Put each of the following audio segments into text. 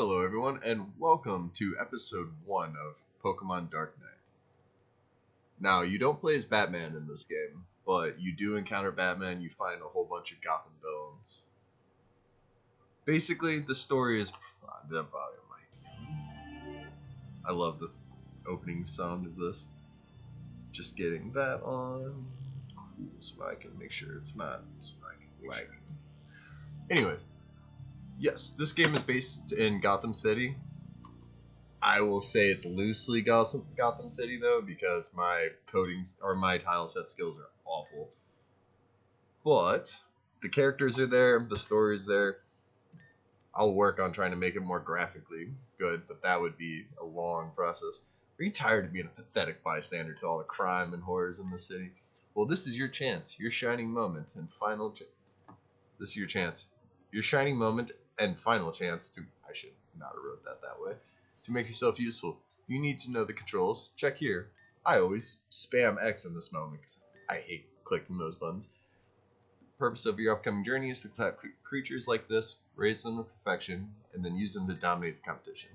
Hello, everyone, and welcome to episode 1 of Pokemon Dark Knight. Now, you don't play as Batman in this game, but you do encounter Batman. You find a whole bunch of Gotham villains. Basically, the story is. I love the opening sound of this. Just getting that on. Cool, so I can make sure it's not lagging. Anyways, yes, this game is based in Gotham City. I will say it's loosely Gotham City though, because my codings or my tile set skills are awful. But the characters are there, the story's there. I'll work on trying to make it more graphically good, but that would be a long process. Are you tired of being a pathetic bystander to all the crime and horrors in the city? Well, this is your chance, your shining moment and final. This is your chance, your shining moment and final chance to. I should not have wrote that way. To make yourself useful, you need to know the controls. Check here. I always spam X in this moment because I hate clicking those buttons. The purpose of your upcoming journey is to collect creatures like this, raise them to perfection, and then use them to dominate the competition.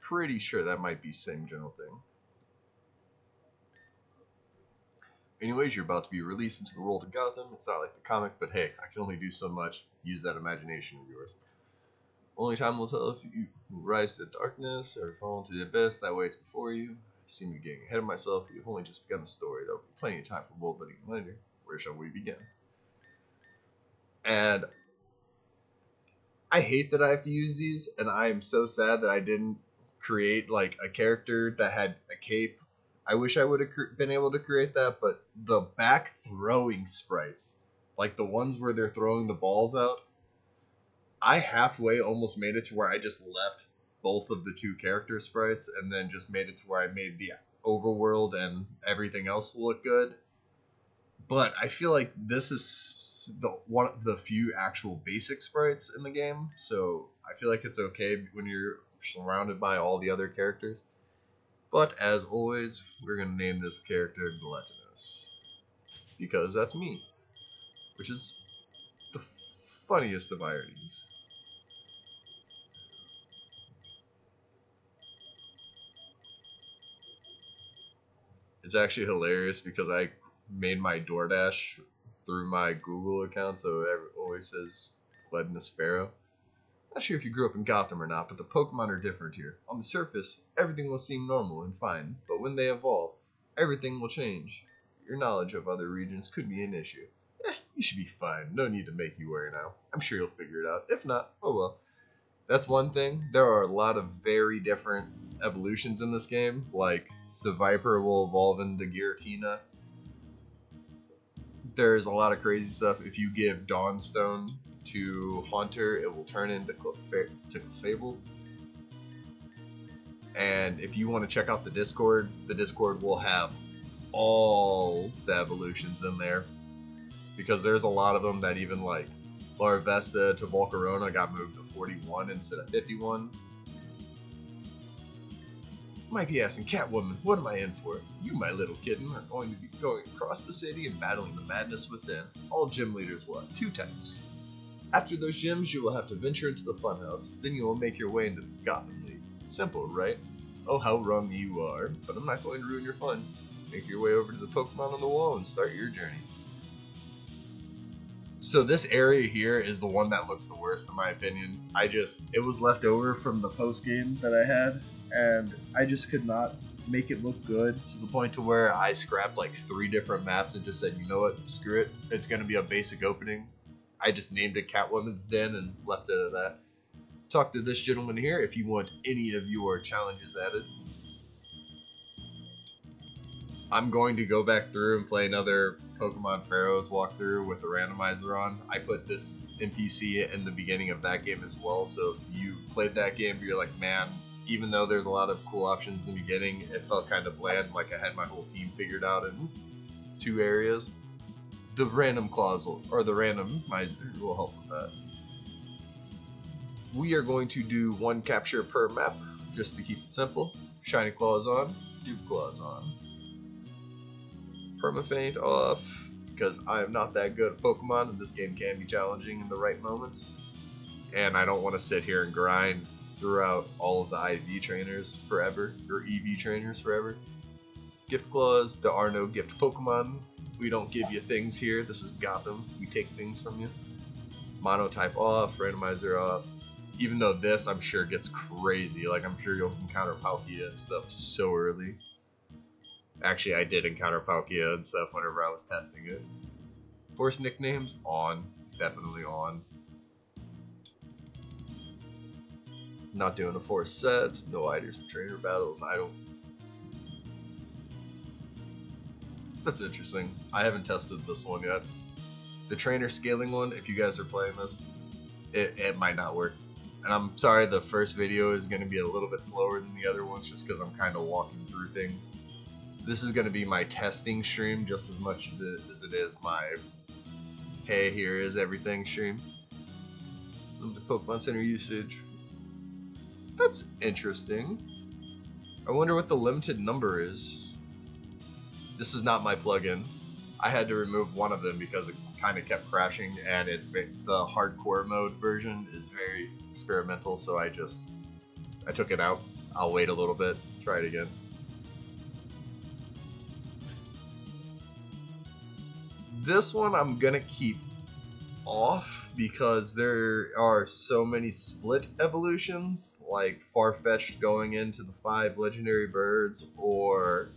Pretty sure that might be the same general thing. Anyways, you're about to be released into the world of Gotham. It's not like the comic, but hey, I can only do so much. Use that imagination of yours. Only time will tell if you rise to darkness or fall into the abyss that waits before you. I seem to be getting ahead of myself, but you've only just begun the story. There'll be plenty of time for world building later. Where shall we begin? And I hate that I have to use these, and I am so sad that I didn't create like a character that had a cape. I wish I would have been able to create that, but the back throwing sprites, like the ones where they're throwing the balls out, I halfway almost made it to where I just left both of the two character sprites and then just made it to where I made the overworld and everything else look good. But I feel like this is one of the few actual basic sprites in the game, so I feel like it's okay when you're surrounded by all the other characters. But as always, we're going to name this character Gluttonous, because that's me, which is the funniest of ironies. It's actually hilarious because I made my DoorDash through my Google account, so it always says Gluttonous Pharaoh. Not sure if you grew up in Gotham or not, but the Pokemon are different here. On the surface, everything will seem normal and fine, but when they evolve, everything will change. Your knowledge of other regions could be an issue. You should be fine. No need to make you worry now. I'm sure you'll figure it out. If not, oh well. That's one thing. There are a lot of very different evolutions in this game. Like, Seviper will evolve into Giratina. There's a lot of crazy stuff. If you give Dawnstone to Haunter, it will turn into Clefable. And if you want to check out the Discord will have all the evolutions in there. Because there's a lot of them that even like Larvesta to Volcarona got moved to 41 instead of 51. You might be asking, Catwoman, what am I in for? You, my little kitten, are going to be going across the city and battling the madness within. All gym leaders will have 2 types. After those gyms, you will have to venture into the funhouse. Then you will make your way into the Gotham League. Simple, right? Oh, how wrong you are. But I'm not going to ruin your fun. Make your way over to the Pokemon on the wall and start your journey. So this area here is the one that looks the worst in my opinion. It was left over from the post game that I had, and I just could not make it look good to the point to where I scrapped like 3 different maps and just said, you know what, screw it. It's going to be a basic opening. I just named it Catwoman's Den and left it at that. Talk to this gentleman here if you want any of your challenges added. I'm going to go back through and play another Pokemon Pharaohs walkthrough with the randomizer on. I put this NPC in the beginning of that game as well, so if you played that game but you're like, man, even though there's a lot of cool options in the beginning, it felt kind of bland, like I had my whole team figured out in 2 areas. The random clause or the randomizer will help with that. We are going to do 1 capture per map, just to keep it simple. Shiny Claws on, Dupe Claws on. Permafeint off, because I am not that good at Pokemon, and this game can be challenging in the right moments. And I don't want to sit here and grind throughout all of the IV trainers forever, or EV trainers forever. Gift clause, there are no gift Pokemon. We don't give you things here. This is Gotham. We take things from you. Monotype off, randomizer off. Even though this, I'm sure, gets crazy. Like, I'm sure you'll encounter Palkia and stuff so early. Actually, I did encounter Palkia and stuff whenever I was testing it. Force nicknames, on. Definitely on. Not doing a force set. No items and trainer battles. I don't... That's interesting. I haven't tested this one yet. The trainer scaling one, if you guys are playing this, it might not work. And I'm sorry, the first video is going to be a little bit slower than the other ones just because I'm kind of walking through things. This is going to be my testing stream just as much as it is my hey, here is everything stream. The Pokemon Center usage. That's interesting. I wonder what the limited number is. This is not my plugin. I had to remove one of them because it kind of kept crashing, and it's the hardcore mode version is very experimental, so I took it out. I'll wait a little bit, try it again. This one I'm gonna keep off because there are so many split evolutions, like Farfetch'd going into the 5 legendary birds, or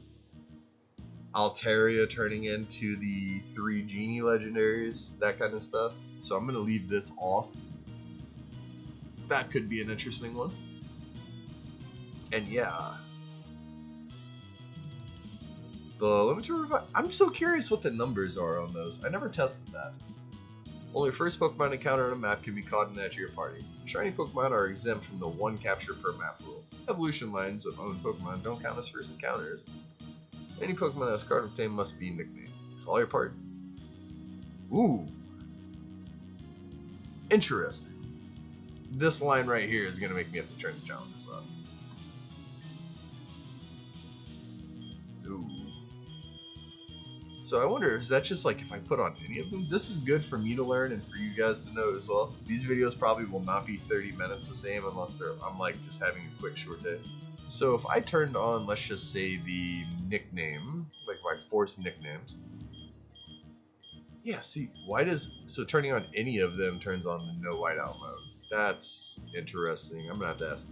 Altaria turning into the 3 genie legendaries, that kind of stuff. So I'm going to leave this off. That could be an interesting one. And yeah. The limited revive. I'm so curious what the numbers are on those. I never tested that. Only first Pokemon encounter on a map can be caught and add to your party. Shiny Pokemon are exempt from the 1 capture per map rule. Evolution lines of owned Pokemon don't count as first encounters. Any Pokemon that has card obtained must be nicknamed. All your part. Ooh. Interesting. This line right here is going to make me have to turn the challenges on. Ooh. So I wonder, is that just like if I put on any of them? This is good for me to learn and for you guys to know as well. These videos probably will not be 30 minutes the same unless I'm like just having a quick short day. So if I turned on, let's just say the nickname, like my force nicknames. Yeah, see, so turning on any of them turns on the no whiteout mode. That's interesting. I'm gonna have to ask.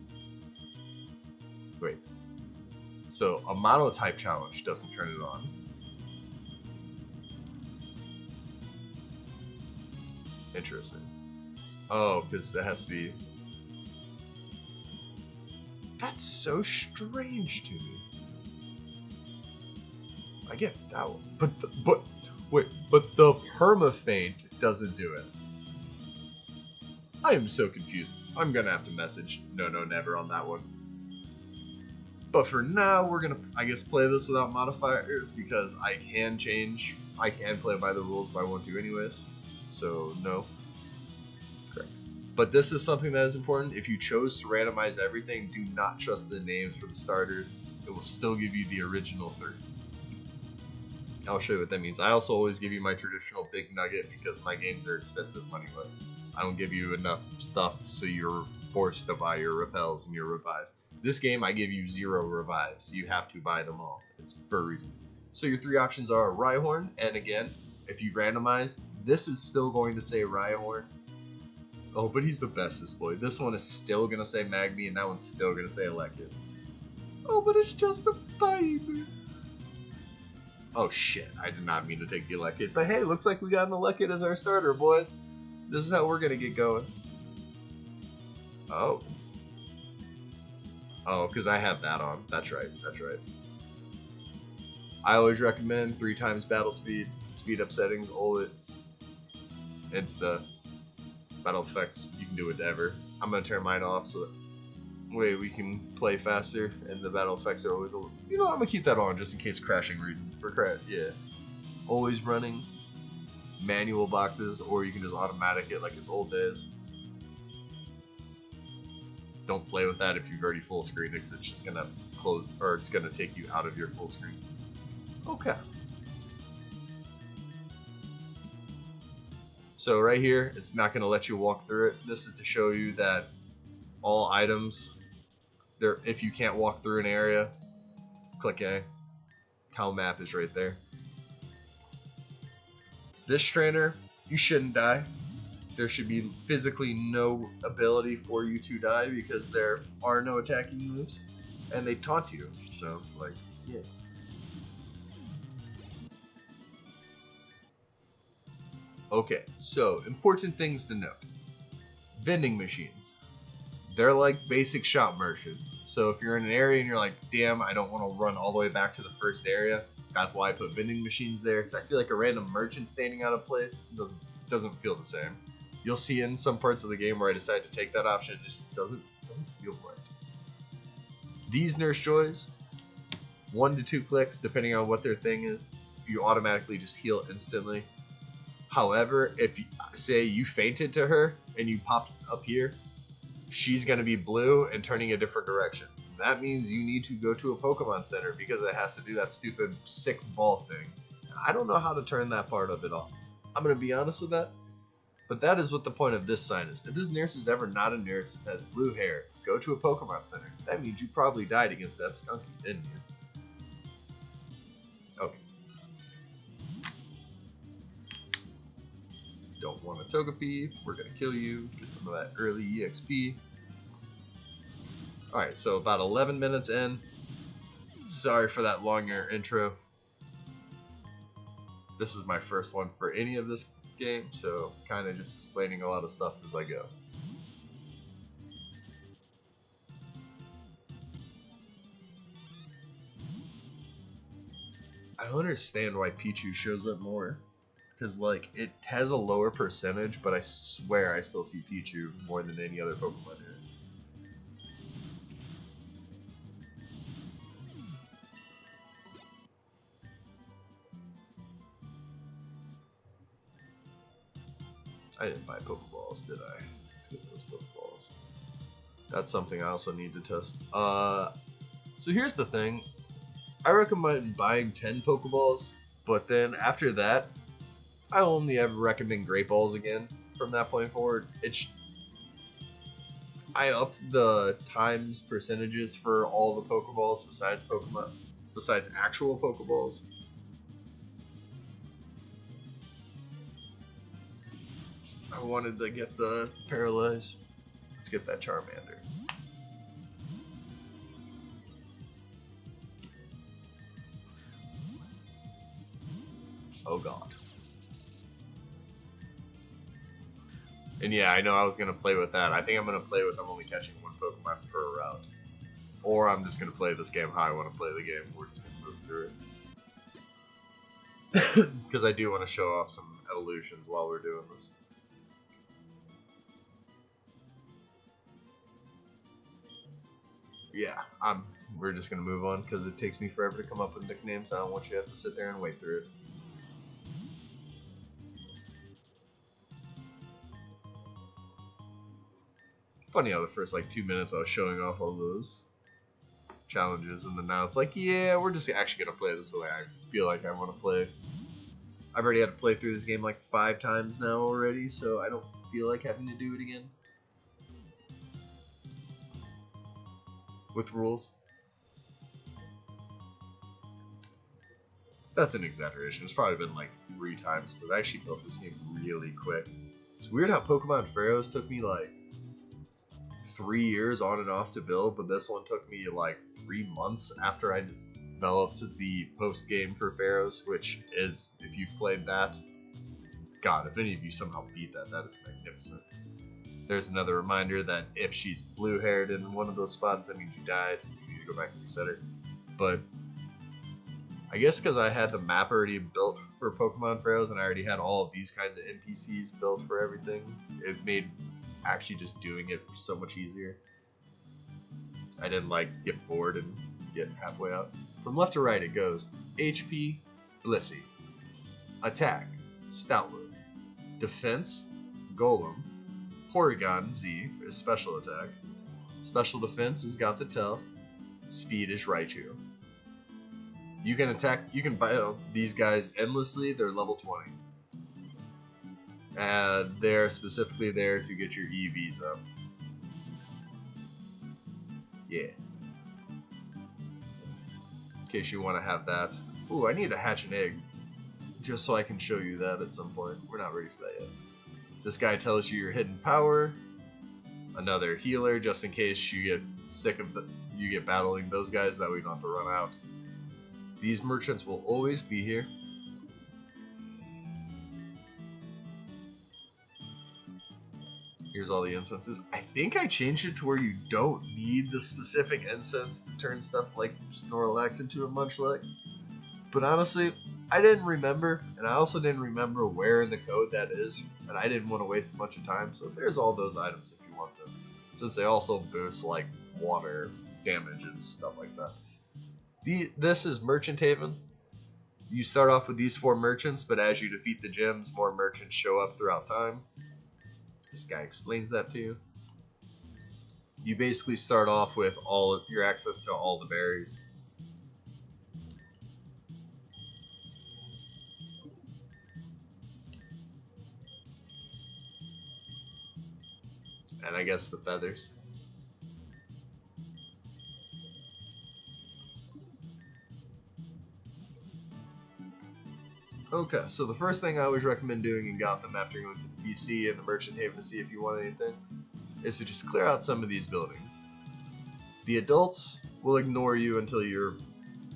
Wait. So a monotype challenge doesn't turn it on. Interesting. Oh, because that has to be... That's so strange to me. I get that one. But the permafeint doesn't do it. I am so confused. I'm gonna have to message No Never on that one. But for now, we're gonna, I guess, play this without modifiers because I can play by the rules if I want to anyways. So, no. Correct. But this is something that is important. If you chose to randomize everything, do not trust the names for the starters. It will still give you the original 30. I'll show you what that means. I also always give you my traditional big nugget because my games are expensive money-wise. I don't give you enough stuff so you're forced to buy your repels and your revives. This game, I give you 0 revives. You have to buy them all. It's for a reason. So your 3 options are Rhyhorn, and again, if you randomize, this is still going to say Rhyhorn. Oh, but he's the best display. This one is still going to say Magby, and that one's still going to say Elekid. Oh, but it's just a baby. Oh shit, I did not mean to take the Elekid. But hey, looks like we got an Elekid as our starter, boys. This is how we're going to get going. Oh. Oh, because I have that on. That's right, that's right. I always recommend 3 times battle speed. Speed up settings, always. It's the battle effects. You can do whatever. I'm going to turn mine off so that way we can play faster, and the battle effects are always a little... You know, I'm going to keep that on just in case crashing reasons. For crash, yeah. Always running manual boxes, or you can just automatic it like it's old days. Don't play with that if you've already full screen, because it's just going to close, or it's going to take you out of your full screen. Okay. So right here, it's not going to let you walk through it. This is to show you that all items. There, if you can't walk through an area, click A. Tile map is right there. This trainer, you shouldn't die. There should be physically no ability for you to die because there are no attacking moves, and they taunt you. So, like, yeah. Okay, so important things to note. Vending machines. They're like basic shop merchants. So if you're in an area and you're like, damn, I don't want to run all the way back to the first area, that's why I put vending machines there. Because I feel like a random merchant standing out of place doesn't feel the same. You'll see in some parts of the game where I decide to take that option, it just doesn't feel right. These Nurse Joys, 1 to 2 clicks, depending on what their thing is, you automatically just heal instantly. However, if you say you fainted to her and you popped up here, she's going to be blue and turning a different direction. That means you need to go to a Pokemon Center because it has to do that stupid 6-ball thing. I don't know how to turn that part of it off. I'm going to be honest with that. But that is what the point of this sign is. If this nurse is ever not a nurse and has blue hair, go to a Pokemon Center. That means you probably died against that skunky, didn't you? Okay. Don't want a Togepi. We're going to kill you. Get some of that early EXP. Alright, so about 11 minutes in. Sorry for that longer intro. This is my first one for any of this game, so kind of just explaining a lot of stuff as I go. I don't understand why Pichu shows up more. Because, like, it has a lower percentage, but I swear I still see Pichu more than any other Pokemon here. I didn't buy Pokeballs, did I? Let's get those Pokeballs. That's something I also need to test. So here's the thing. I recommend buying 10 Pokeballs, but then after that, I only ever recommend Great Balls again from that point forward. I upped the times percentages for all the Pokeballs besides actual Pokeballs. I wanted to get the Paralyze. Let's get that Charmander. Oh god. And yeah, I know I was going to play with that. I think I'm going to play with I'm only catching 1 Pokemon per route. Or I'm just going to play this game how I want to play the game. We're just going to move through it. Because I do want to show off some evolutions while we're doing this. Yeah, we're just going to move on because it takes me forever to come up with nicknames. I don't want you to have to sit there and wait through it. Funny how the first like 2 minutes I was showing off all those challenges, and then now it's like, yeah, we're just actually gonna play this the way I feel like I want to play. I've already had to play through this game like 5 times now already, so I don't feel like having to do it again. With rules. That's an exaggeration. It's probably been like 3 times, because I actually built this game really quick. It's weird how Pokemon Pharaohs took me like 3 years on and off to build, but this one took me like 3 months after I developed the post game for Pharaohs, which is, if you've played that, God, if any of you somehow beat that, that is magnificent. There's another reminder that if she's blue haired in one of those spots, that means you died. You need to go back and reset her. But I guess because I had the map already built for Pokemon Pharaohs and I already had all of these kinds of NPCs built for everything, it made actually just doing it so much easier. I didn't like get bored and get halfway out. From left to right it goes HP, Blissey, Attack, Stoutland, Defense, Golem, Porygon Z is Special Attack, Special Defense has got the Tail, Speed is Raichu. You can battle these guys endlessly, they're level 20. And they're specifically there to get your EVs up. Yeah. In case you want to have that. Ooh, I need to hatch an egg. Just so I can show you that at some point. We're not ready for that yet. This guy tells you your hidden power. Another healer, just in case you get sick of you get battling those guys, that way you don't have to run out. These merchants will always be here. Here's all the incenses. I think I changed it to where you don't need the specific incense to turn stuff like Snorlax into a Munchlax. But honestly, I didn't remember, and I also didn't remember where in the code that is, and I didn't want to waste a bunch of time, so there's all those items if you want them. Since they also boost like water damage and stuff like that. This is Merchant Haven. You start off with these 4 merchants, but as you defeat the gyms, more merchants show up throughout time. This guy explains that to you. You basically start off with all of your access to all the berries. And I guess the feathers. Okay, so the first thing I always recommend doing in Gotham after going to the PC and the Merchant Haven to see if you want anything is to just clear out some of these buildings. The adults will ignore you until the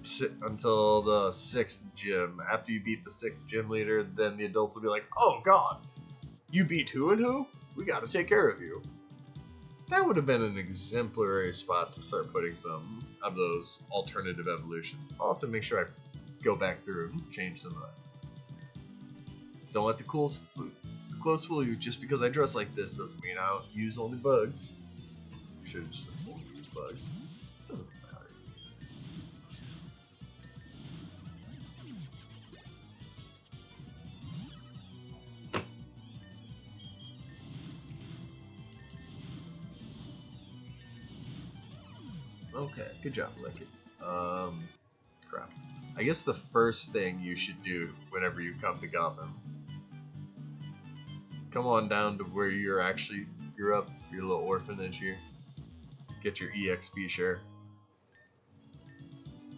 6th gym. After you beat the 6th gym leader, then the adults will be like, "Oh God, you beat who and who? We got to take care of you." That would have been an exemplary spot to start putting some of those alternative evolutions. I'll have to make sure I go back through and change some of that. Don't let the clothes fool you. Just because I dress like this doesn't mean I don't use only bugs. Should have just only use bugs. Doesn't matter. Okay, good job, Lick. Crap. I guess the first thing you should do whenever you come to Gotham, come on down to where you're actually grew up, your little orphanage here. Get your EXP share.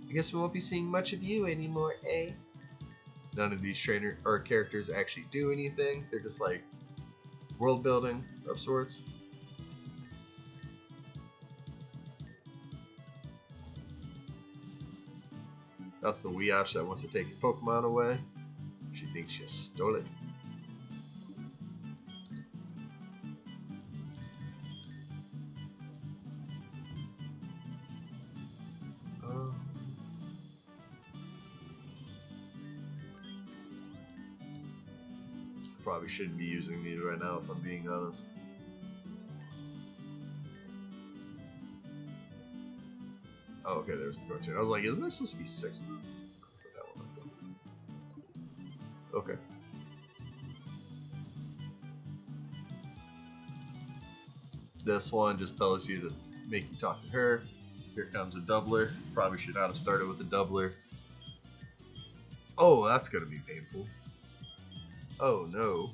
I guess we won't be seeing much of you anymore, eh? None of these characters actually do anything. They're just like world building of sorts. That's the Weeach that wants to take your Pokemon away. She thinks you stole it. Probably shouldn't be using these right now if I'm being honest. Oh, okay, there's the cartoon. I was like, isn't there supposed to be 6 of them? Okay. This one just tells you to make you talk to her. Here comes a doubler. Probably should not have started with a doubler. Oh, that's gonna be painful. Oh no.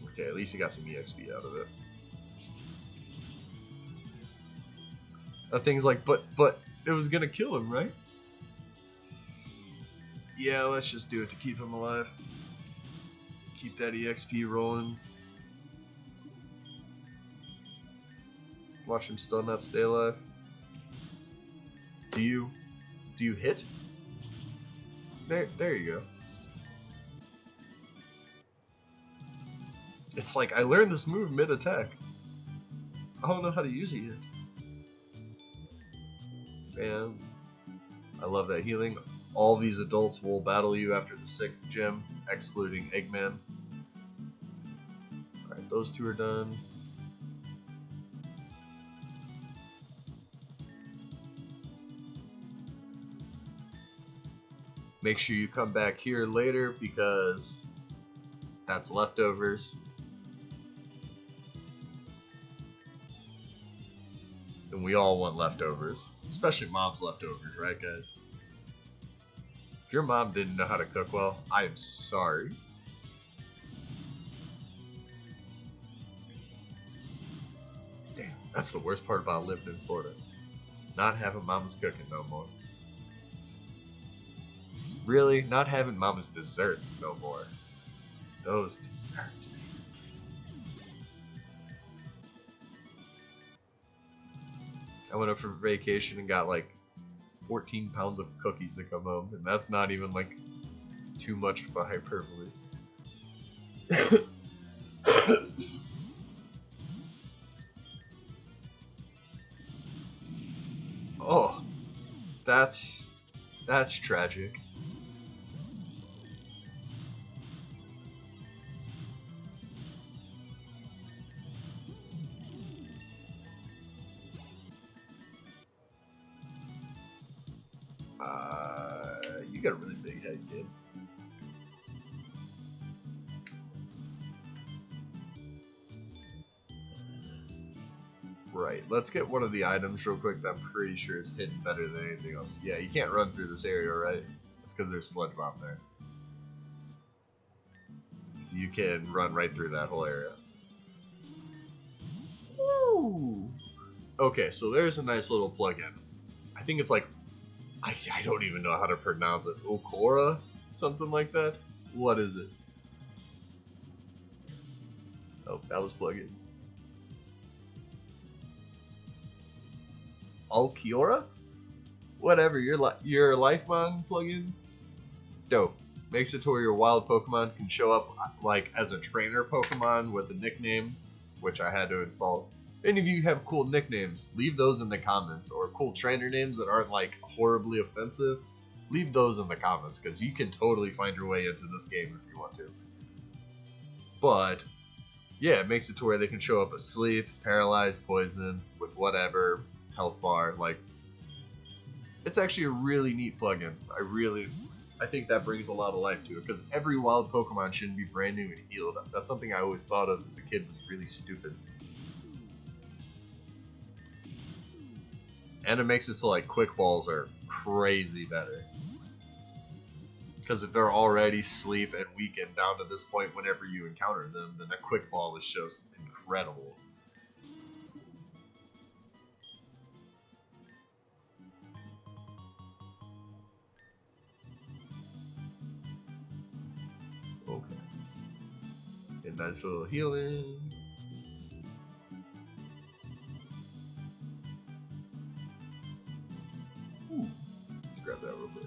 Okay, at least he got some EXP out of it. That thing's like, but it was gonna kill him, right? Yeah, let's just do it to keep him alive. Keep that EXP rolling. Watch him still not stay alive. Do you hit? There you go. It's like, I learned this move mid-attack. I don't know how to use it yet. And I love that healing. All these adults will battle you after the 6th gym, excluding Eggman. Alright, those 2 are done. Make sure you come back here later because that's leftovers. And we all want leftovers. Especially mom's leftovers, right guys? If your mom didn't know how to cook well, I am sorry. Damn, that's the worst part about living in Florida. Not having mama's cooking no more. Really, not having mama's desserts no more. Those desserts, man. I went up for vacation and got like 14 pounds of cookies to come home, and that's not even like too much of a hyperbole. Oh, that's tragic. You got a really big head, kid. Right, let's get one of the items real quick that I'm pretty sure is hidden better than anything else. Yeah, you can't run through this area, right? That's because there's sludge bomb there. So you can run right through that whole area. Woo! Okay, so there's a nice little plug-in. I think it's like, I don't even know how to pronounce it. Okora? Something like that? What is it? Oh, that was plug-in. Alkiora? Whatever, your Lifemon plugin? Dope. Makes it to where your wild Pokemon can show up like as a trainer Pokemon with a nickname, which I had to install. If any of you have cool nicknames, leave those in the comments, or cool trainer names that aren't like horribly offensive. Leave those in the comments, because you can totally find your way into this game if you want to. But yeah, it makes it to where they can show up asleep, paralyzed, poisoned, with whatever health bar. Like, it's actually a really neat plugin. I think that brings a lot of life to it, because every wild Pokemon shouldn't be brand new and healed. That's something I always thought of as a kid was really stupid. And it makes it so like quick balls are crazy better. Because if they're already sleep and weakened down to this point whenever you encounter them, then a quick ball is just incredible. Okay. Get a nice little healing. Ooh. Let's grab that real quick.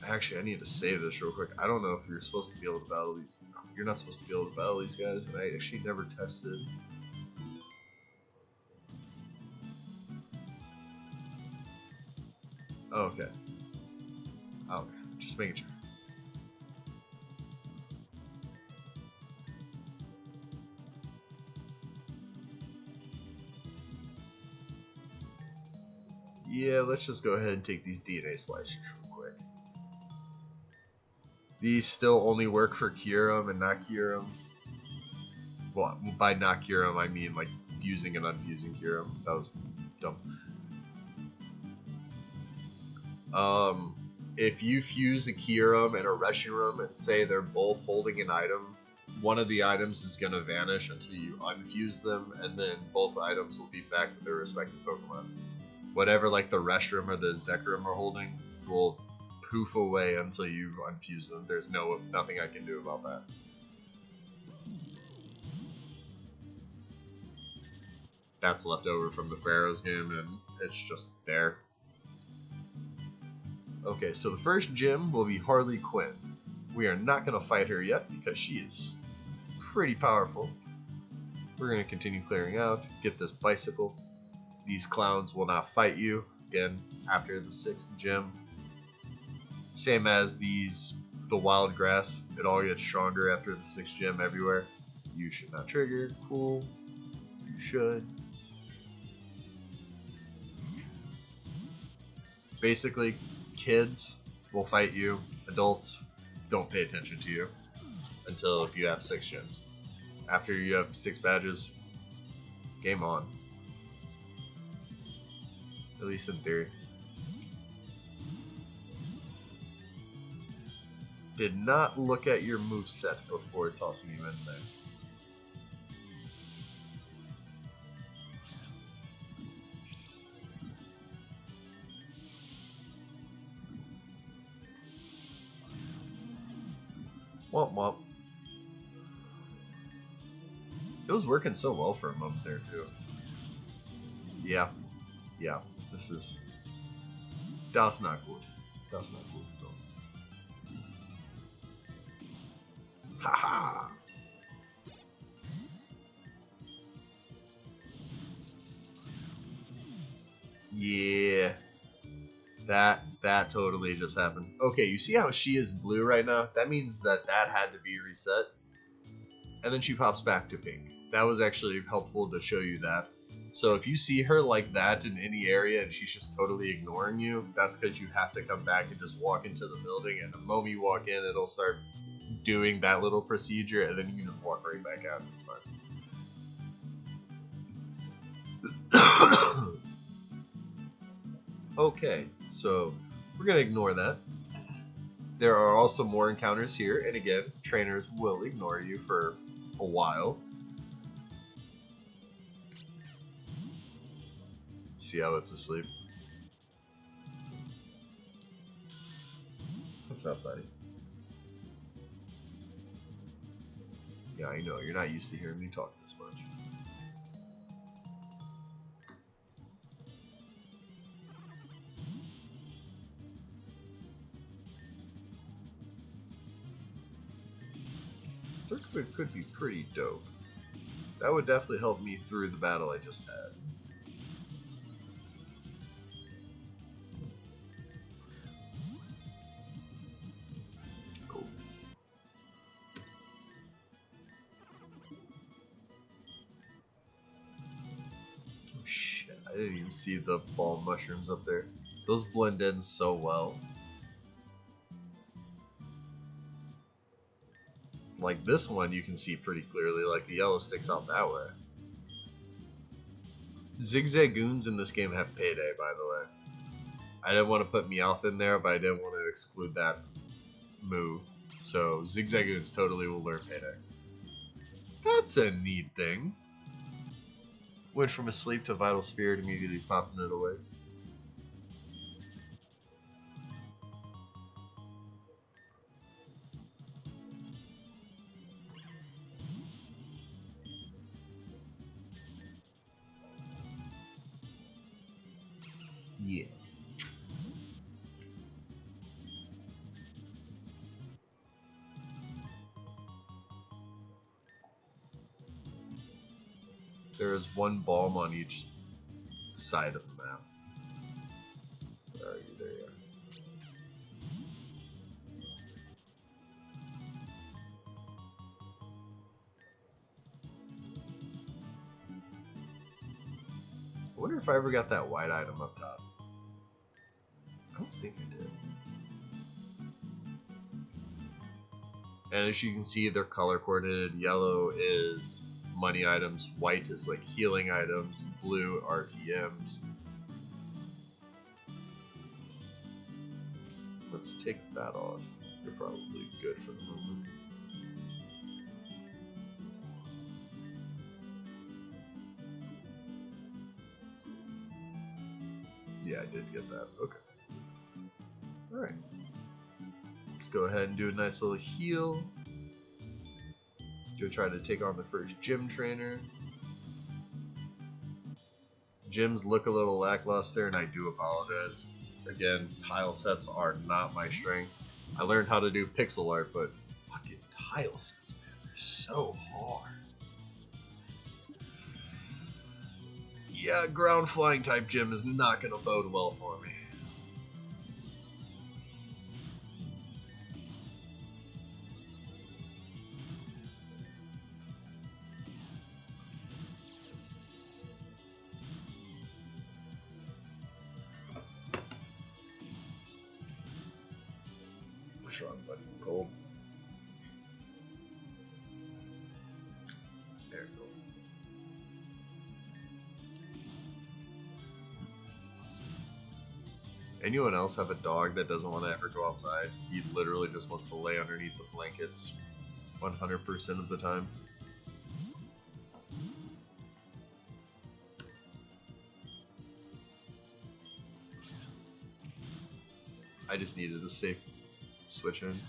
Actually, I need to save this real quick. I don't know if you're supposed to be able to battle these. You're not supposed to be able to battle these guys, and I actually never tested. Oh, okay. Okay, just making sure. Yeah, let's just go ahead and take these DNA slices real quick. These still only work for Kyurem and not Kyurem. Well, by not Kyurem, I mean like fusing and unfusing Kyurem. That was dumb. If you fuse a Kyurem and a Reshiram and say they're both holding an item, one of the items is going to vanish until you unfuse them, and then both items will be back with their respective Pokemon. Whatever like the Reshiram or the Zekrom are holding will poof away until you unfuse them. There's nothing I can do about that. That's left over from the Pharaoh's game, and it's just there. Okay, so the first gym will be Harley Quinn. We are not going to fight her yet because she is pretty powerful. We're going to continue clearing out, get this bicycle. These clowns will not fight you, again, after the 6th gym. Same as the wild grass, it all gets stronger after the 6th gym everywhere. You should not trigger, cool. You should. Basically, kids will fight you, adults don't pay attention to you until if you have 6 gyms. After you have 6 badges, game on. At least in theory. Did not look at your moveset before tossing you in there. Womp womp. It was working so well for a moment there, too. Yeah. Yeah. This is... Das not gut. Das not gut at all. Haha! Yeah. That totally just happened. Okay, you see how she is blue right now? That means that had to be reset. And then she pops back to pink. That was actually helpful to show you that. So if you see her like that in any area and she's just totally ignoring you, that's because you have to come back and just walk into the building, and the moment you walk in, it'll start doing that little procedure, and then you can just walk right back out and it's fine. Okay, so we're going to ignore that. There are also more encounters here, and again, trainers will ignore you for a while. See how it's asleep? What's up, buddy? Yeah, I know, you're not used to hearing me talk this much. Circuit could be pretty dope. That would definitely help me through the battle I just had. Cool. Oh shit, I didn't even see the ball mushrooms up there. Those blend in so well. Like this one you can see pretty clearly, like the yellow sticks out that way. Zigzagoons in this game have payday, by the way. I didn't want to put Meowth in there, but I didn't want to exclude that move. So Zigzagoons totally will learn payday. That's a neat thing. Went from asleep to Vital Spirit, immediately popping it away. Yeah. There is one balm on each side of the map. Where are you? There you are. I wonder if I ever got that white item up top. I don't think I did. And as you can see, they're color coordinated. Yellow is money items, white is like healing items, blue RTMs. Let's take that off. You're probably good for the moment. Yeah, I did get that. Okay. Alright. Let's go ahead and do a nice little heal. Go try to take on the first gym trainer. Gyms look a little lackluster, and I do apologize. Again, tile sets are not my strength. I learned how to do pixel art, but fucking tile sets, man, they're so hard. Yeah, ground flying type gym is not going to bode well for me. What's wrong, buddy? Cold? There we Anyone else have a dog that doesn't want to ever go outside? He literally just wants to lay underneath the blankets 100% of the time. I just needed a safe switch in.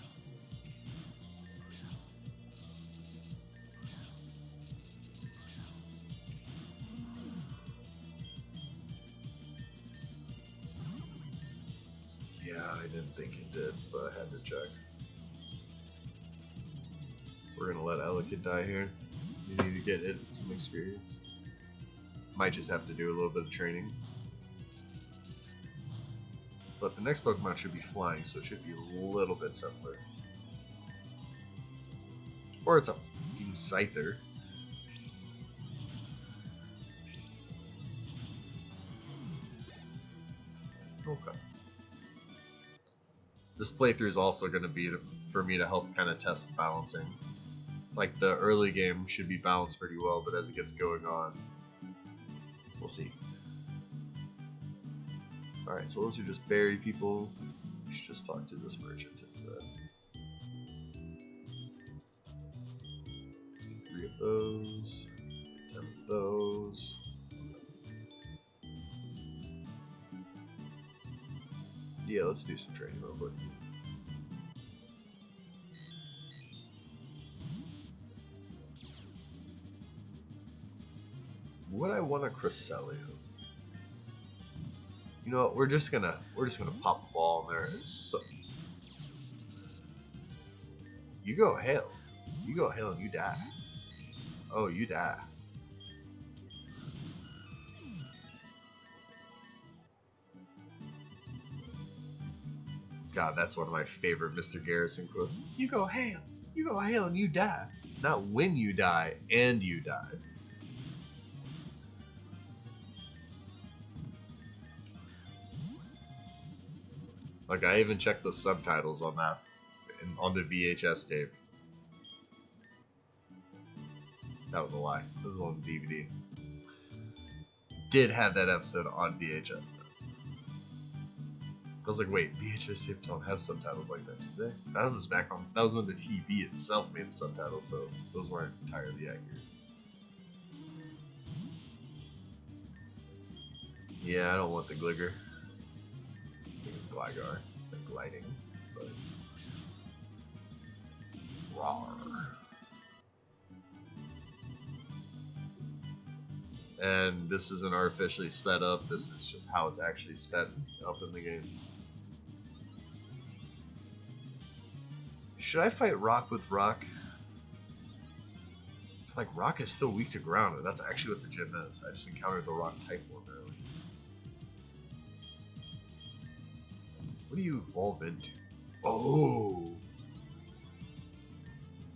Yeah, I didn't think it did, but I had to check. We're gonna let Elekid die here. You need to get it some experience. Might just have to do a little bit of training. But the next Pokemon should be flying, so it should be a little bit simpler. Or it's a fucking Scyther. Okay. This playthrough is also going to be for me to help kind of test balancing. Like, the early game should be balanced pretty well, but as it gets going on, we'll see. Alright, so those are just berry people. We should just talk to this merchant instead. 3 of those. 10 of those. Yeah, let's do some training real quick. Would I want a Cresselia? You know what? We're just gonna pop a ball in there. It's so... You go hail. You go hail and you die. Oh, you die. God, that's one of my favorite Mr. Garrison quotes. You go hail and you die. Not when you die, and you die. Like, I even checked the subtitles on that, on the VHS tape. That was a lie. It was on DVD. Did have that episode on VHS though. I was like, wait, VHS tapes don't have subtitles like that, do they? That was back on. That was when the TV itself made the subtitles, so those weren't entirely accurate. Yeah, I don't want the Gligger. I think it's Gligar. The gliding, but rawr. And this isn't artificially sped up. This is just how it's actually sped up in the game. Should I fight Rock with Rock? Like, Rock is still weak to ground, and that's actually what the gym is. I just encountered the Rock type one early. What do you evolve into? Oh!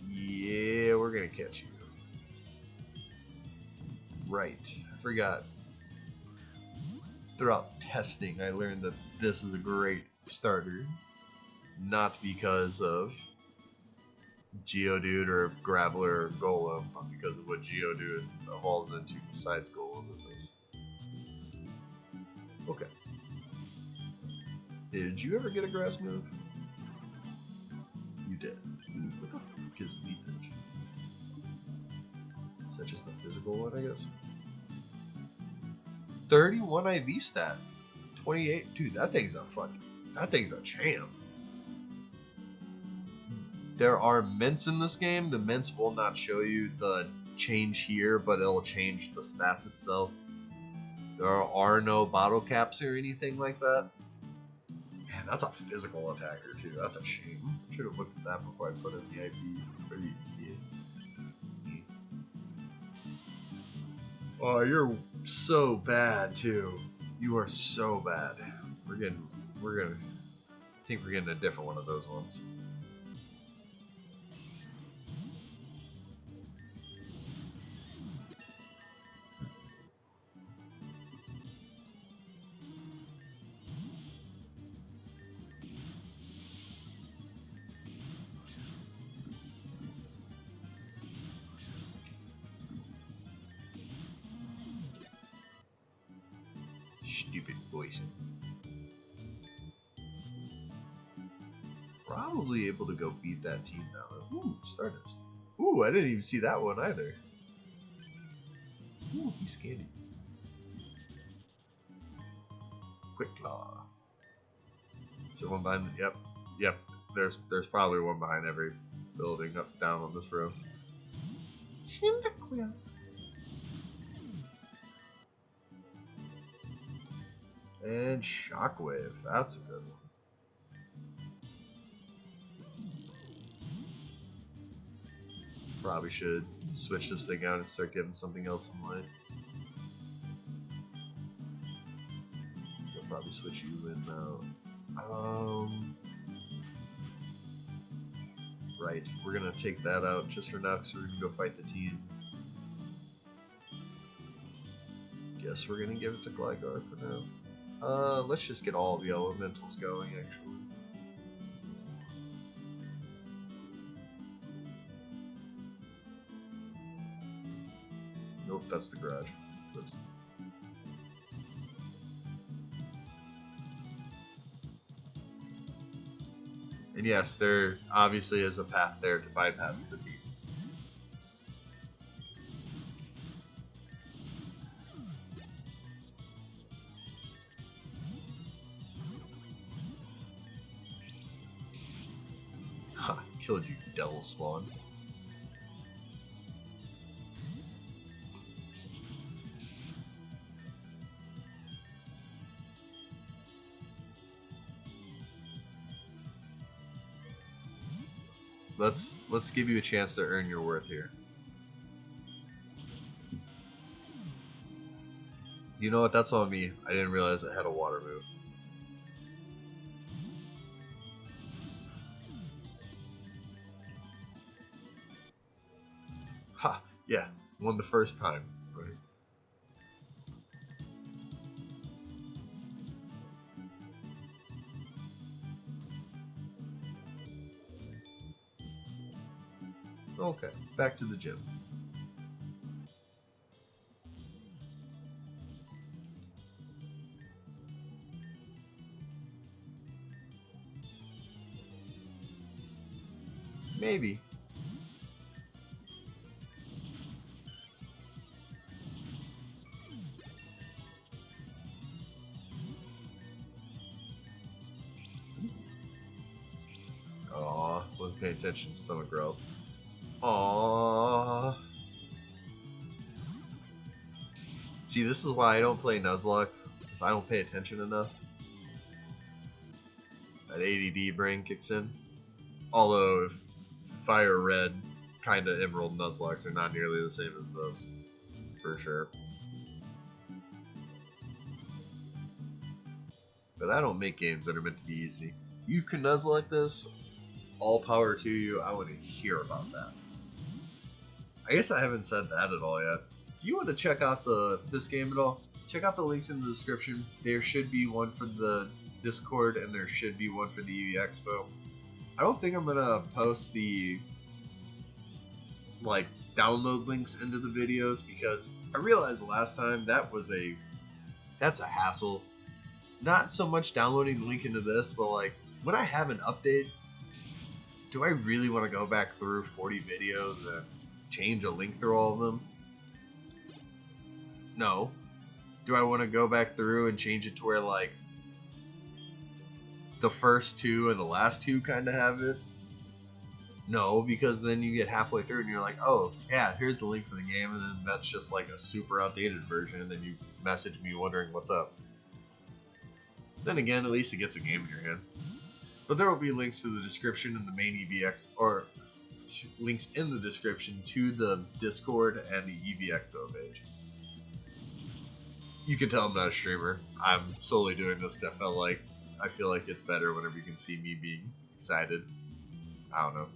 Yeah, we're gonna catch you. Right, I forgot. Throughout testing, I learned that this is a great starter. Not because of Geodude or Graveler or Golem, but because of what Geodude evolves into besides Golem in this. Okay. Did you ever get a grass move? You did. What the fuck is Leafage? Is that just a physical one, I guess? 31 IV stat. 28. Dude, that thing's a champ. There are mints in this game. The mints will not show you the change here, but it'll change the stats itself. There are no bottle caps or anything like that. Man, that's a physical attacker too. That's a shame. I should have looked at that before I put in the IP. Or the Oh, you're so bad too. You are so bad. I think we're getting a different one of those ones. Stupid poison. probably able to go beat that team now. Ooh, Stardust. Ooh, I didn't even see that one either. Ooh, he's scanning. Quick Claw. Is there one behind? Yep. Yep. There's probably one behind every building up down on this row. Cyndaquil. And Shockwave. That's a good one. Probably should switch this thing out and start getting something else in light. I'll probably switch you in now. Right, we're gonna take that out just for now because we're gonna go fight the team. Guess we're gonna give it to Gligar for now. Let's just get all the elementals going, actually. Nope, that's the garage. Oops. And yes, there obviously is a path there to bypass the team. Ha! Killed you, Devil Spawn. Let's give you a chance to earn your worth here. You know what? That's on me. I didn't realize it had a water move. Ha! Yeah, won the first time, right? Okay, back to the gym. Maybe. Aw, wasn't paying attention, stomach growled. Aww. See, this is why I don't play Nuzlocke, because I don't pay attention enough. That ADD brain kicks in. Although, if Fire Red, kinda Emerald Nuzlocks are not nearly the same as this. For sure. But I don't make games that are meant to be easy. You can Nuzlocke this, all power to you. I want to hear about that. I guess I haven't said that at all yet. Do you want to check out this game at all? Check out the links in the description. There should be one for the Discord, and there should be one for the EeveeExpo. I don't think I'm gonna post the download links into the videos because I realized last time that's a hassle. Not so much downloading the link into this, but when I have an update, do I really want to go back through 40 videos and change a link through all of them? No. Do I want to go back through and change it to where the first two and the last two kind of have it? No, because then you get halfway through and you're like, oh yeah, here's the link for the game, and then that's just a super outdated version, and then you message me wondering what's up. Then again, at least it gets a game in your hands. But there will be links to the description in the main EeveeExpo, or links in the description to the Discord and the EeveeExpo page. You can tell I'm not a streamer. I'm solely doing this because I feel like it's better whenever you can see me being excited. I don't know.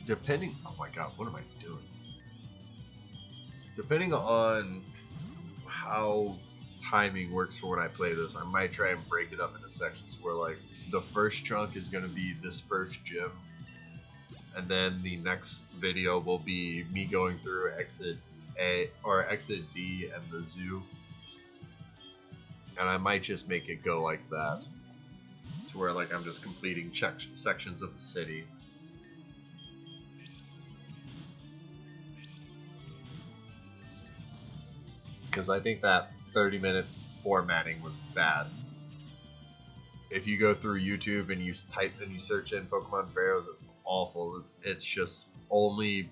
depending. Oh my god, what am I doing? Depending on how timing works for when I play this, I might try and break it up into sections where like the first chunk is going to be this first gym, and then the next video will be me going through exit A or exit D and the zoo, and I might just make it go like that, to where like I'm just completing sections of the city. Because I think that 30-minute formatting was bad. If you go through YouTube and you type and you search in Pokemon Pharaohs, it's awful. It's just only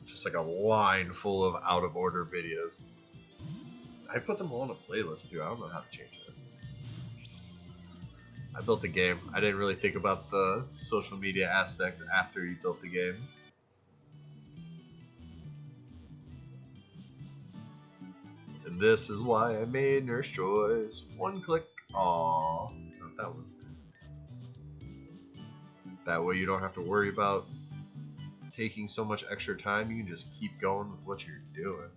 just like a line full of out of order videos. I put them all in a playlist too. I don't know how to change it. I built a game. I didn't really think about the social media aspect after you built the game. And this is why I made Nurse Joy's one click. Aww, not that one. That way you don't have to worry about taking so much extra time. You can just keep going with what you're doing.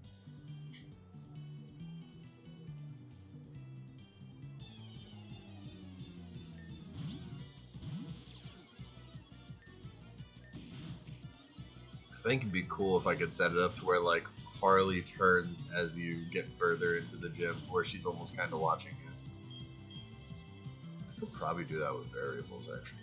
I think it'd be cool if I could set it up to where like Harley turns as you get further into the gym, where she's almost kind of watching you. I could probably do that with variables, actually.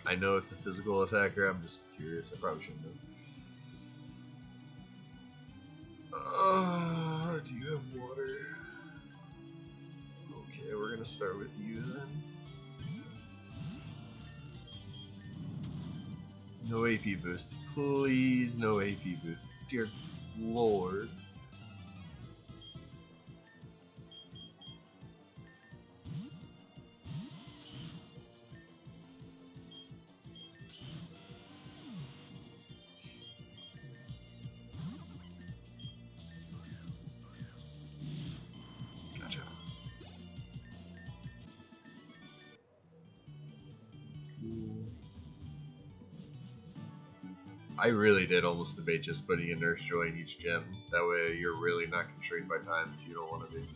I know it's a physical attacker. I'm just curious. I probably shouldn't have. Do you have water? Okay, we're gonna start with you then. No AP boost. Please, no AP boost. Dear Lord. Gotcha. I really did almost debate just putting a Nurse Joy in each gym. That way you're really not constrained by time if you don't want to be.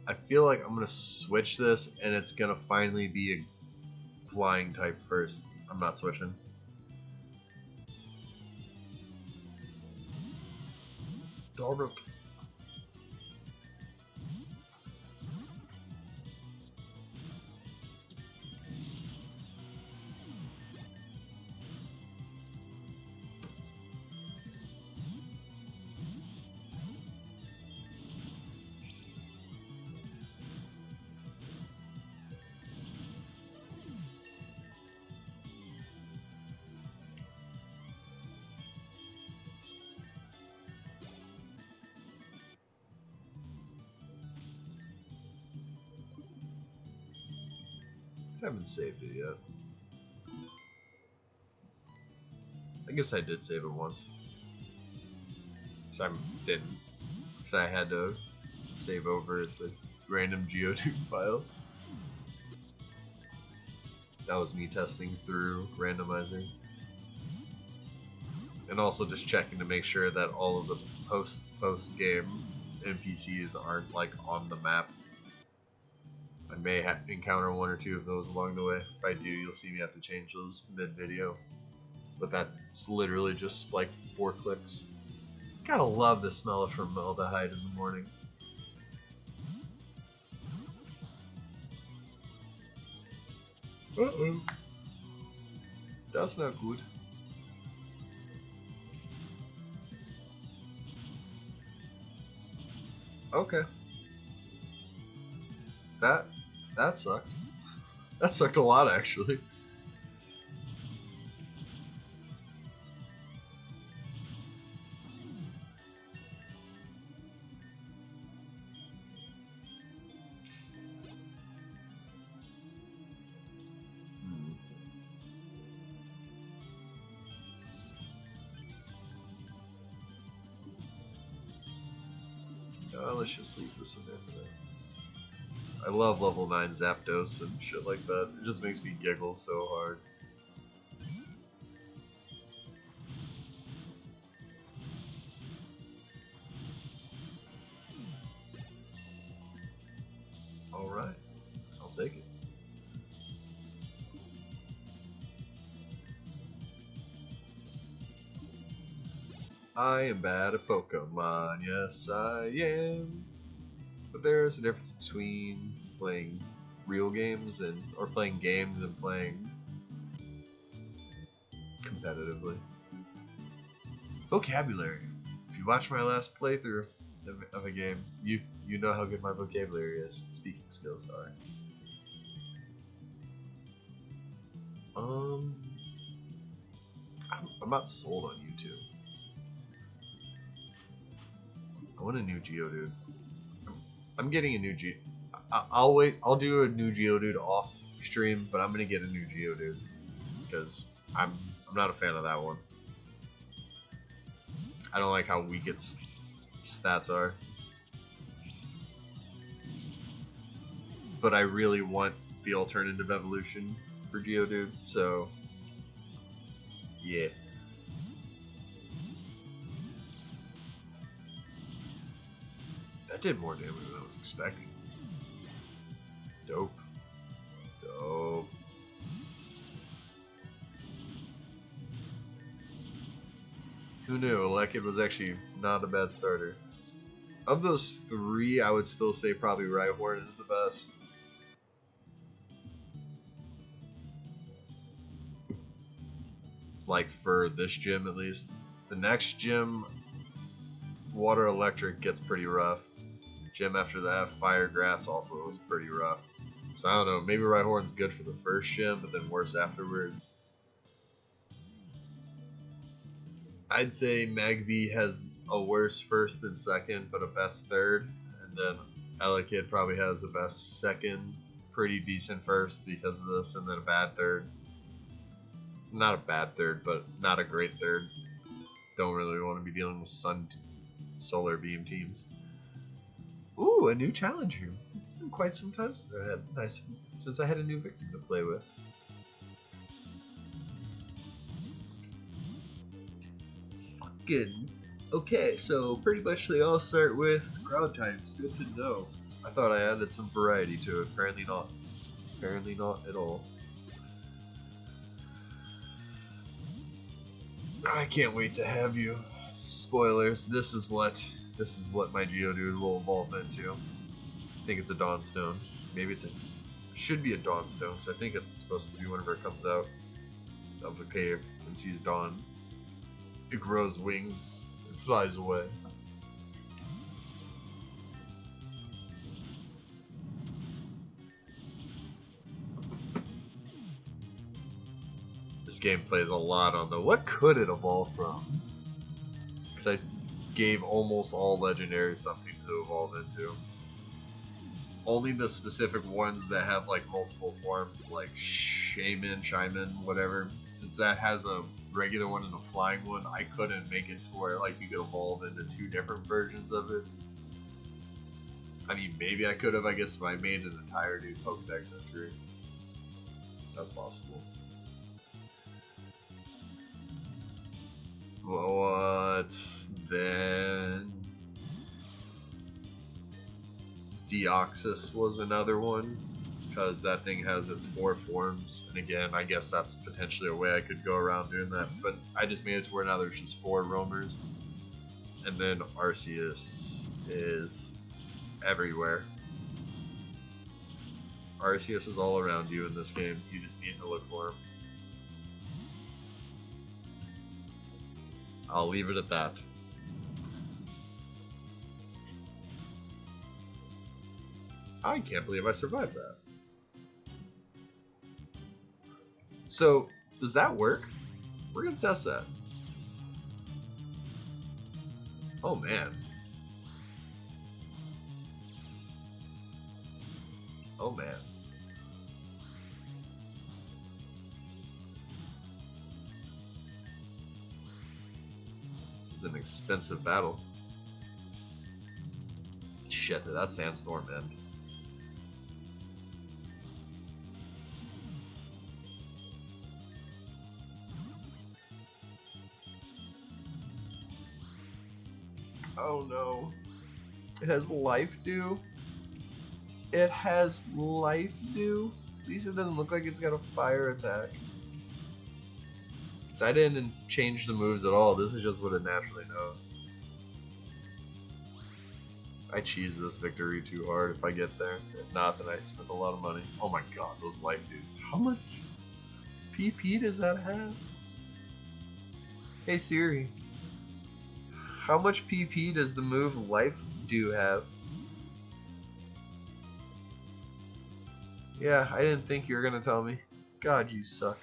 I feel like I'm going to switch this and it's going to finally be a flying type first. I'm not switching. Darn it. I haven't saved it yet. I guess I did save it once. So I didn't. Because I had to save over the random Geodude file. That was me testing through randomizing. And also just checking to make sure that all of the post-game NPCs aren't like on the map. I may encounter one or two of those along the way. If I do, you'll see me have to change those mid-video. But that's literally just like 4 clicks. Gotta love the smell of formaldehyde in the morning. Uh-oh. That's not good. Okay. That sucked. That sucked a lot, actually. Let's just leave this in there for that. I love level 9 Zapdos and shit like that. It just makes me giggle so hard. Alright, I'll take it. I am bad at Pokemon, yes I am. But there's a difference between playing real games or playing games and playing competitively. Vocabulary. If you watch my last playthrough of a game, you know how good my vocabulary is. Speaking skills are. I'm not sold on YouTube. I want a new Geodude. I'm getting a new I'll wait. I'll do a new Geodude off stream, but I'm gonna get a new Geodude because I'm not a fan of that one. I don't like how weak its stats are. But I really want the alternative evolution for Geodude, so yeah. That did more damage than I was expecting. Dope. Dope. Who knew? Lekid was actually not a bad starter. Of those three, I would still say probably Rhyhorn is the best. Like for this gym at least. The next gym, Water Electric gets pretty rough. Gym after that, Fire Grass also was pretty rough. So I don't know, maybe Rhyhorn's good for the first gym, but then worse afterwards. I'd say Magby has a worse first and second, but a best third. And then Elekid probably has a best second, pretty decent first because of this, and then a bad third. Not a bad third, but not a great third. Don't really want to be dealing with solar beam teams. Ooh, a new challenger. It's been quite some time since I had a new victim to play with. Fucking okay, so pretty much they all start with ground types. Good to know. I thought I added some variety to it. Apparently not. Apparently not at all. I can't wait to have you. Spoilers. This is what my Geodude will evolve into. I think it's a Dawnstone. Maybe should be a Dawnstone, because I think it's supposed to be whenever it comes out of the cave and sees dawn. It grows wings. It flies away. This game plays a lot on the what could it evolve from? Because I gave almost all legendaries something to evolve into. Only the specific ones that have like multiple forms, like Shaymin, whatever. Since that has a regular one and a flying one, I couldn't make it to where like you could evolve into two different versions of it. I mean, maybe I could have, I guess, if I made an entire new Pokedex entry. That's possible. What then? Deoxys was another one, because that thing has its 4 forms, and again, I guess that's potentially a way I could go around doing that, but I just made it to where now there's just 4 roamers, and then Arceus is everywhere. Arceus is all around you in this game, you just need to look for him. I'll leave it at that. I can't believe I survived that. So, does that work? We're gonna test that. Oh man. Oh man. This is an expensive battle. Shit, did that sandstorm end? Oh no. It has life dew. It has life dew. At least it doesn't look like it's got a fire attack. I didn't change the moves at all. This is just what it naturally knows. I cheese this victory too hard if I get there. If not, then I spent a lot of money. Oh my god, those life dews. How much PP does that have? Hey Siri. How much PP does the move life dew have? Yeah, I didn't think you were gonna tell me. God, you suck.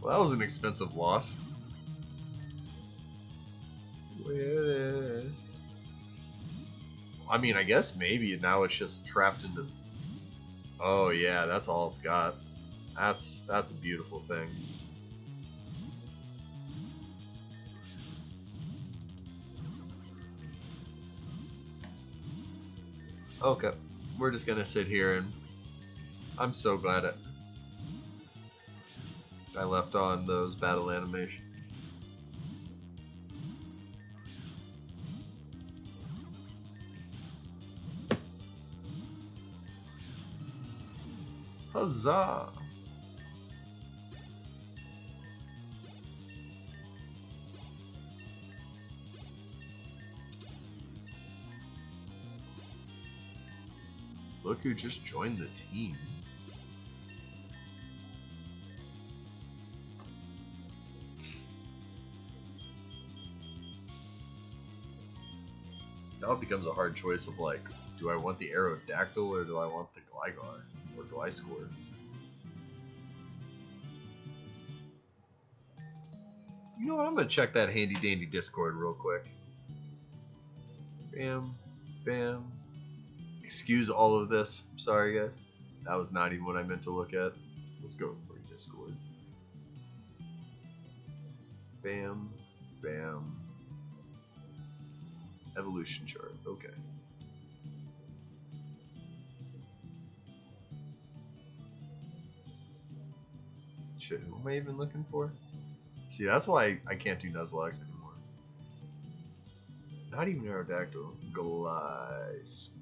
Well, that was an expensive loss. I mean, I guess maybe now it's just trapped into... Oh yeah, that's all it's got. That's a beautiful thing. Okay, we're just gonna sit here and... I'm so glad I left on those battle animations. Huzzah! Look who just joined the team. Now it becomes a hard choice of like, do I want the Aerodactyl or do I want the Gligar or Gliscor? You know what? I'm gonna check that handy dandy Discord real quick. Bam, bam. Excuse all of this. Sorry, guys. That was not even what I meant to look at. Let's go for Discord. Bam, bam. Evolution chart. Okay. Shit, who am I even looking for? See, that's why I can't do Nuzlocke anymore. Not even Aerodactyl. Gliscor.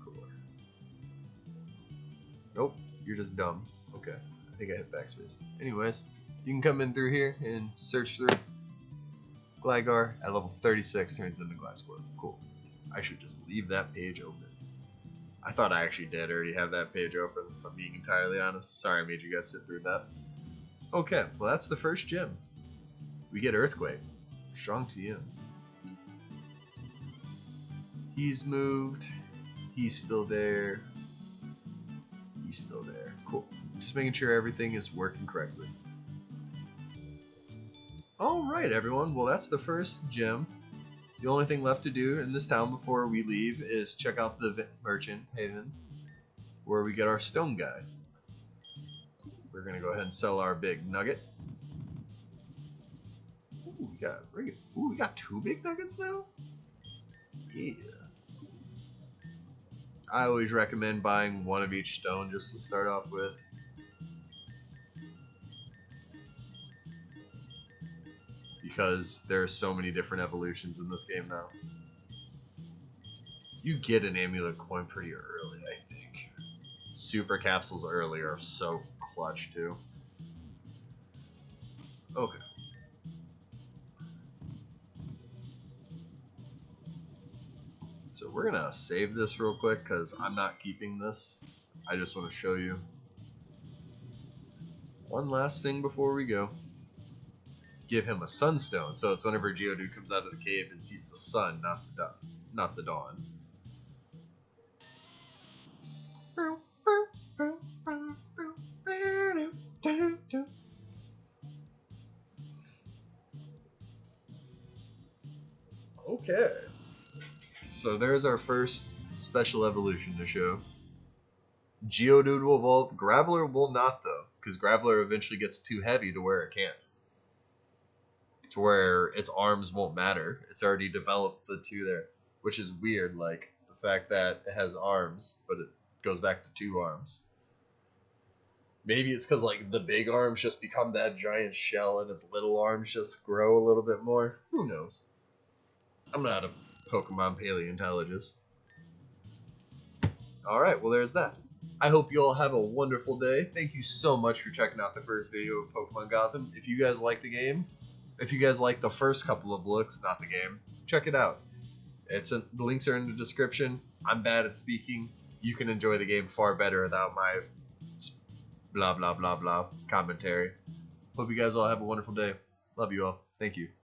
Nope, you're just dumb. Okay, I think I hit backspace. Anyways, you can come in through here and search through. Gligar at level 36 turns into Gliscor. Cool. I should just leave that page open. I thought I actually did already have that page open, if I'm being entirely honest. Sorry I made you guys sit through that. Okay, well that's the first gym. We get Earthquake. Strong to you. He's moved. He's still there. He's still there. Cool. Just making sure everything is working correctly. Alright everyone, well that's the first gym. The only thing left to do in this town before we leave is check out the merchant haven where we get our stone guy. We're gonna go ahead and sell our big nugget. Ooh, we got 2 big nuggets now? Yeah. I always recommend buying one of each stone just to start off with. Because there are so many different evolutions in this game now. You get an amulet coin pretty early, I think. Super capsules early are so clutch too. Okay. So we're gonna save this real quick because I'm not keeping this. I just want to show you one last thing before we go. Give him a sunstone, so it's whenever Geodude comes out of the cave and sees the sun, not the dawn. Okay. So there's our first special evolution to show. Geodude will evolve. Graveler will not, though, because Graveler eventually gets too heavy to where it can't. to where its arms won't matter. It's already developed the two there, which is weird. Like the fact that it has arms, but it goes back to two arms. Maybe it's because like the big arms just become that giant shell, and its little arms just grow a little bit more. Who knows? I'm not a Pokemon paleontologist. All right, well there's that. I hope you all have a wonderful day. Thank you so much for checking out the first video of Pokemon Gotham. If you guys like the game, if you guys like the first couple of looks, not the game, check it out. The links are in the description. I'm bad at speaking. You can enjoy the game far better without my blah blah blah blah commentary. Hope you guys all have a wonderful day. Love you all. Thank you.